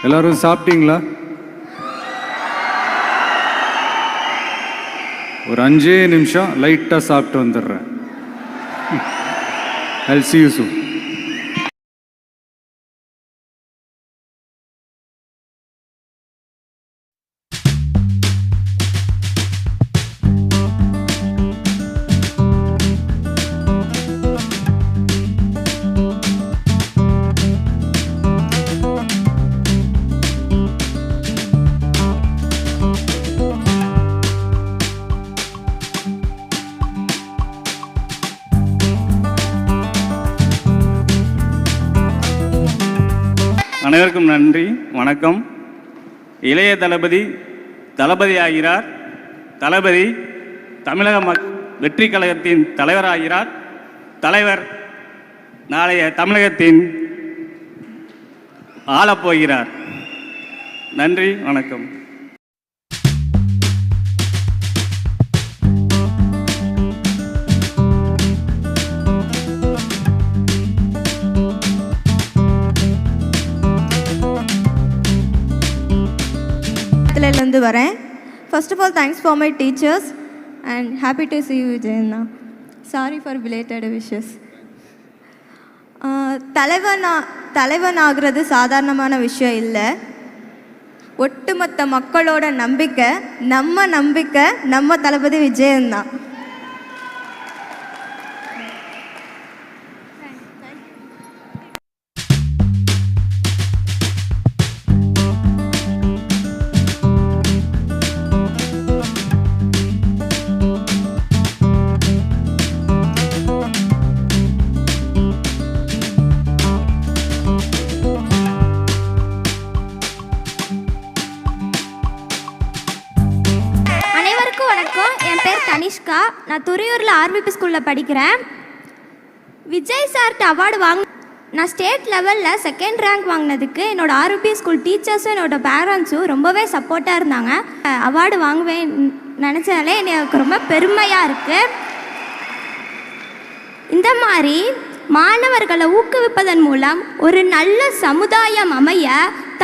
எல்லாரும் சாப்பிட்டீங்களா? ஒரு 5 நிமிஷம் லைட்டாக சாப்பிட்டு வந்துடுறேன். I'll see you soon. அனைவருக்கும் நன்றி, வணக்கம். இளைய தளபதி ஆகிறார். தளபதி தமிழக வெற்றி கழகத்தின் தலைவராகிறார். தலைவர் நாளைய தமிழகத்தின் ஆளப்போகிறார். நன்றி, வணக்கம். இருந்து வரேன். First of all, thanks for my teachers and happy to see you, Jayana. Sorry for belated wishes. தலைவன் ஆகிறது சாதாரணமான விஷயம் இல்லை. ஒட்டுமொத்த மக்களோட நம்பிக்கை நம்ம தளபதி விஜயன் தான். என் பேர் தனிஷ்கா. நான் துறையூரில் ஆர்விபி ஸ்கூலில் படிக்கிறேன். விஜய் சார்ட்ட அவார்டு நான் ஸ்டேட் லெவலில் 2nd ரேங்க் வாங்கினதுக்கு என்னோடய ஆர்விபி ஸ்கூல் டீச்சர்ஸும் என்னோடய பேரண்ட்ஸும் ரொம்பவே சப்போர்ட்டாக இருந்தாங்க. அவார்டு வாங்குவேன் நினச்சாலே எனக்கு ரொம்ப பெருமையாக இருக்குது. இந்த மாதிரி மாணவர்களை ஊக்குவிப்பதன் மூலம் ஒரு நல்ல சமுதாயம் அமைய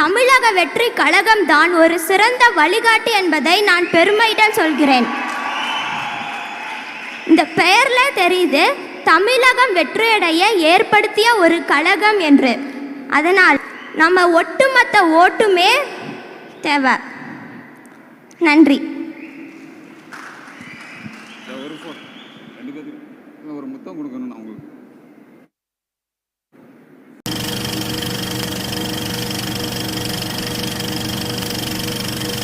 தமிழக வெற்றி கழகம் தான் ஒரு சிறந்த வழிகாட்டி என்பதை நான் பெருமையுடன் சொல்கிறேன். இந்த பெயரில் தெரியுது தமிழகம் வெற்றியடைய ஏற்படுத்திய ஒரு கழகம் என்று. அதனால் நம்ம ஒட்டுமொத்த ஓட்டுமே தேவை. நன்றி. ஒரு முத்தம் கொடுக்கணும் நான் உங்களுக்கு.